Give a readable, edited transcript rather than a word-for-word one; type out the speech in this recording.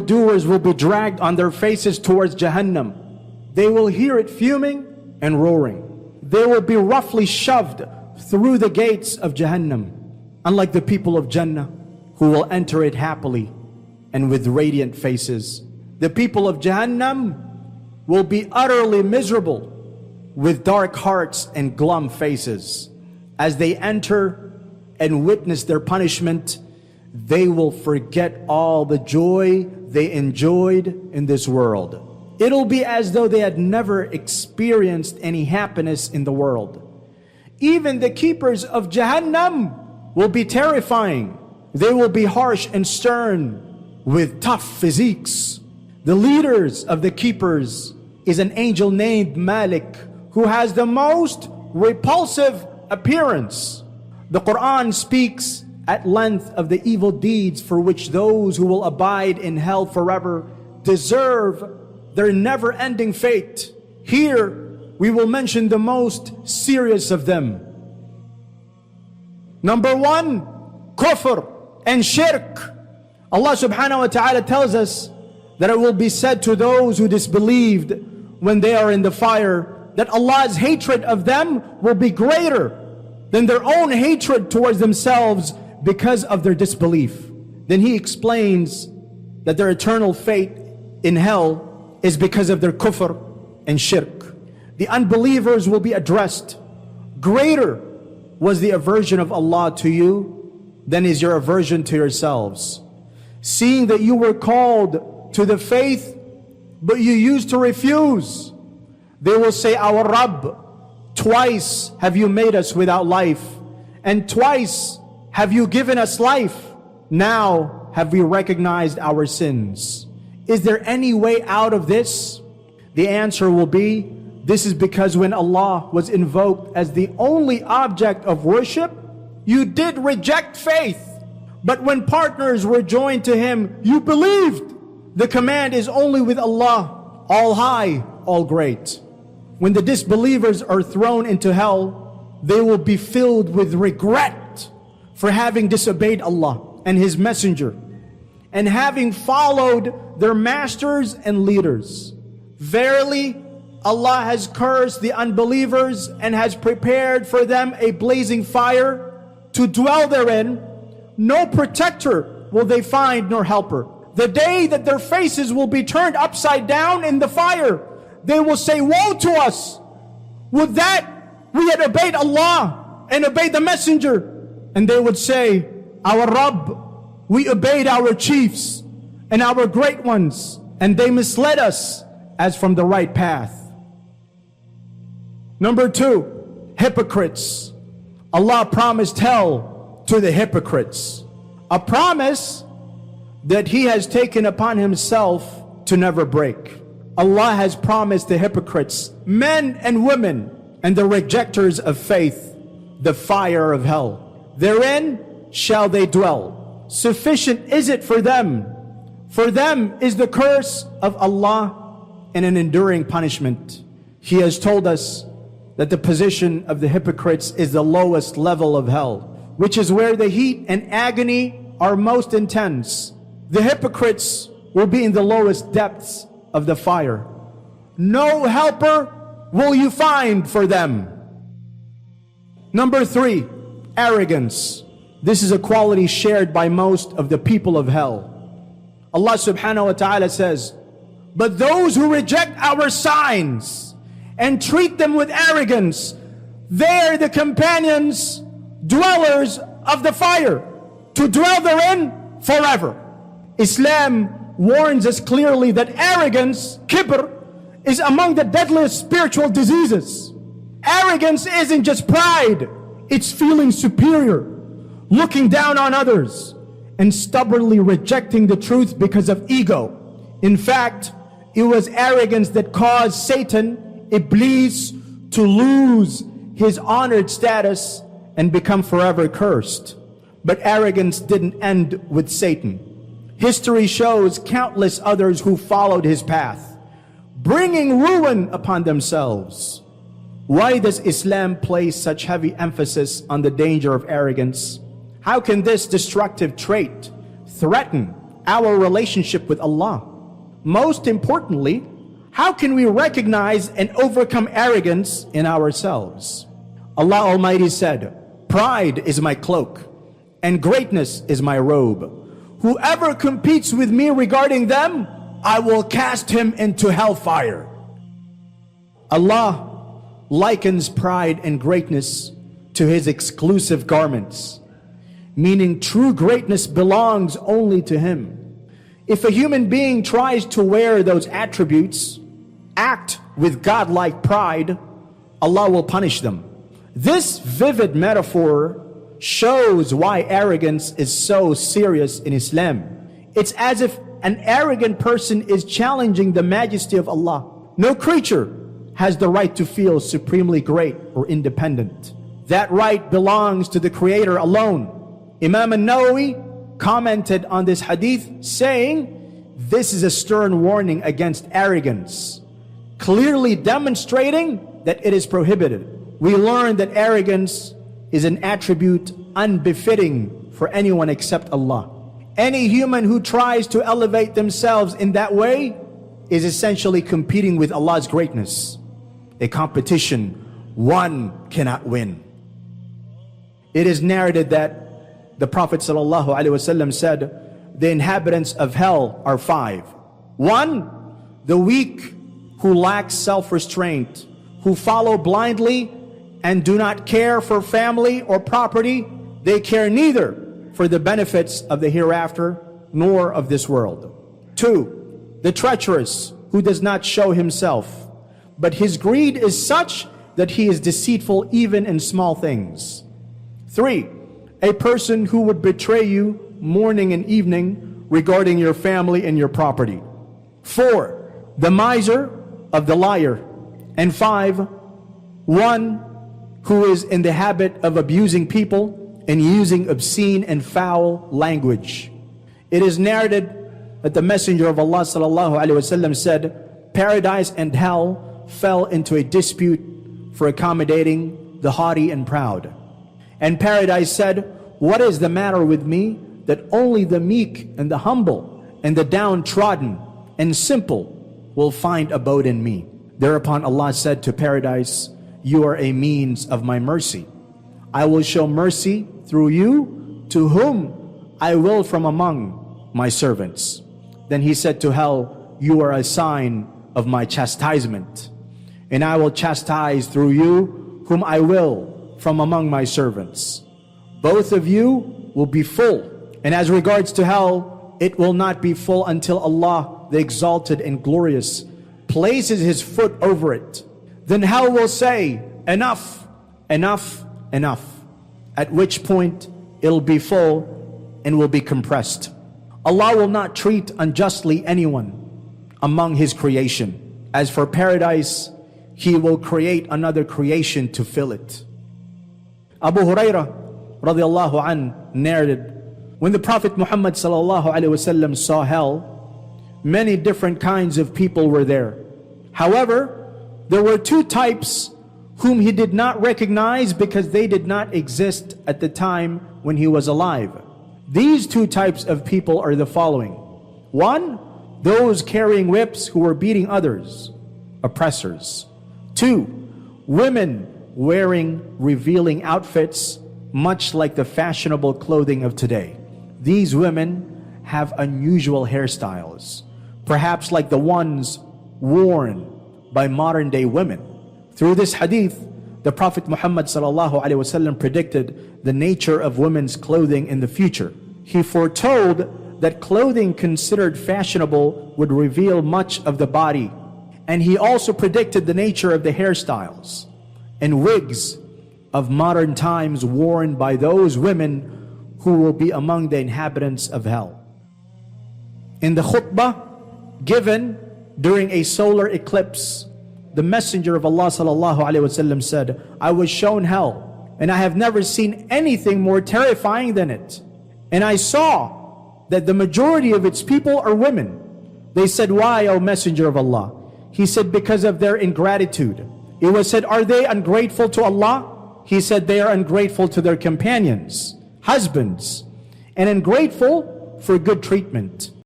Doers will be dragged on their faces towards Jahannam. They will hear it fuming and roaring. They will be roughly shoved through the gates of Jahannam, unlike the people of Jannah, who will enter it happily and with radiant faces. The people of Jahannam will be utterly miserable with dark hearts and glum faces. As they enter and witness their punishment, they will forget all the joy they enjoyed in this world. It'll be as though they had never experienced any happiness in the world. Even the keepers of Jahannam will be terrifying. They will be harsh and stern with tough physiques. The leaders of the keepers is an angel named Mālik, who has the most repulsive appearance. The Qur'an speaks at length of the evil deeds for which those who will abide in hell forever deserve their never-ending fate. Here we will mention the most serious of them. Number one, kufr and shirk. Allah subhanahu wa ta'ala tells us that it will be said to those who disbelieved when they are in the fire that Allah's hatred of them will be greater than their own hatred towards themselves because of their disbelief. Then He explains that their eternal fate in hell is because of their kufr and shirk. The unbelievers will be addressed. Greater was the aversion of Allah to you than is your aversion to yourselves. Seeing that you were called to the faith, but you used to refuse. They will say, our Rabb, twice have you made us without life, and twice have you given us life. Now have we recognized our sins. Is there any way out of this? The answer will be, this is because when Allah was invoked as the only object of worship, you did reject faith. But when partners were joined to Him, you believed. The command is only with Allah, all high, all great. When the disbelievers are thrown into hell, they will be filled with regret for having disobeyed Allah and His Messenger, and having followed their masters and leaders. Verily, Allah has cursed the unbelievers and has prepared for them a blazing fire to dwell therein. No protector will they find nor helper. The day that their faces will be turned upside down in the fire, they will say, woe to us! Would that we had obeyed Allah and obeyed the Messenger. And they would say, our Rabb, we obeyed our chiefs and our great ones, and they misled us as from the right path. Number two, hypocrites. Allah promised hell to the hypocrites. A promise that He has taken upon Himself to never break. Allah has promised the hypocrites, men and women, and the rejectors of faith, the fire of hell. Therein shall they dwell. Sufficient is it for them. For them is the curse of Allah and an enduring punishment. He has told us that the position of the hypocrites is the lowest level of hell, which is where the heat and agony are most intense. The hypocrites will be in the lowest depths of the fire. No helper will you find for them. Number three, arrogance. This is a quality shared by most of the people of hell. Allah subhanahu wa ta'ala says, but those who reject our signs and treat them with arrogance, they are the companions, dwellers of the fire, to dwell therein forever. Islam warns us clearly that arrogance, kibr, is among the deadliest spiritual diseases. Arrogance isn't just pride, it's feeling superior, looking down on others, and stubbornly rejecting the truth because of ego. In fact, it was arrogance that caused Satan, Iblis, to lose his honored status and become forever cursed. But arrogance didn't end with Satan. History shows countless others who followed his path, bringing ruin upon themselves. Why does Islam place such heavy emphasis on the danger of arrogance? How can this destructive trait threaten our relationship with Allah? Most importantly, how can we recognize and overcome arrogance in ourselves? Allah Almighty said, "Pride is my cloak, and greatness is my robe. Whoever competes with me regarding them, I will cast him into hellfire." Allah likens pride and greatness to His exclusive garments, meaning true greatness belongs only to Him. If a human being tries to wear those attributes, act with godlike pride, Allah will punish them. This vivid metaphor shows why arrogance is so serious in Islam. It's as if an arrogant person is challenging the majesty of Allah. No creature has the right to feel supremely great or independent. That right belongs to the Creator alone. Imam al-Nawawi commented on this hadith saying, this is a stern warning against arrogance, clearly demonstrating that it is prohibited. We learn that arrogance is an attribute unbefitting for anyone except Allah. Any human who tries to elevate themselves in that way is essentially competing with Allah's greatness, a competition one cannot win. It is narrated that the Prophet ﷺ said, the inhabitants of hell are 5. 1, the weak who lack self-restraint, who follow blindly and do not care for family or property. They care neither for the benefits of the hereafter nor of this world. 2, the treacherous who does not show himself, but his greed is such that he is deceitful even in small things. 3, a person who would betray you morning and evening regarding your family and your property. 4, the miser of the liar. And 5, one who is in the habit of abusing people and using obscene and foul language. It is narrated that the Messenger of Allah ﷺ said, paradise and hell fell into a dispute for accommodating the haughty and proud. And paradise said, what is the matter with me that only the meek and the humble and the downtrodden and simple will find abode in me? Thereupon Allah said to paradise, you are a means of my mercy. I will show mercy through you to whom I will from among my servants. Then he said to hell, you are a sign of my chastisement, and I will chastise through you whom I will from among my servants. Both of you will be full. And as regards to hell, it will not be full until Allah, the exalted and glorious, places His foot over it. Then hell will say, enough, enough, enough. At which point it'll be full and will be compressed. Allah will not treat unjustly anyone among His creation. As for paradise, He will create another creation to fill it. Abu Hurairah radiallahu an narrated, when the Prophet Muhammad sallallahu alaihi wasallam saw hell, many different kinds of people were there. However, there were 2 types whom he did not recognize because they did not exist at the time when he was alive. These 2 types of people are the following. 1, those carrying whips who were beating others, oppressors. 2, women wearing revealing outfits, much like the fashionable clothing of today. These women have unusual hairstyles, perhaps like the ones worn by modern day women. Through this hadith, the Prophet Muhammad ﷺ predicted the nature of women's clothing in the future. He foretold that clothing considered fashionable would reveal much of the body, and he also predicted the nature of the hairstyles and wigs of modern times worn by those women who will be among the inhabitants of hell. In the khutbah given during a solar eclipse, the Messenger of Allah ﷺ said, I was shown hell, and I have never seen anything more terrifying than it. And I saw that the majority of its people are women. They said, why, O Messenger of Allah? He said, because of their ingratitude. It was said, are they ungrateful to Allah? He said, they are ungrateful to their companions, husbands, and ungrateful for good treatment.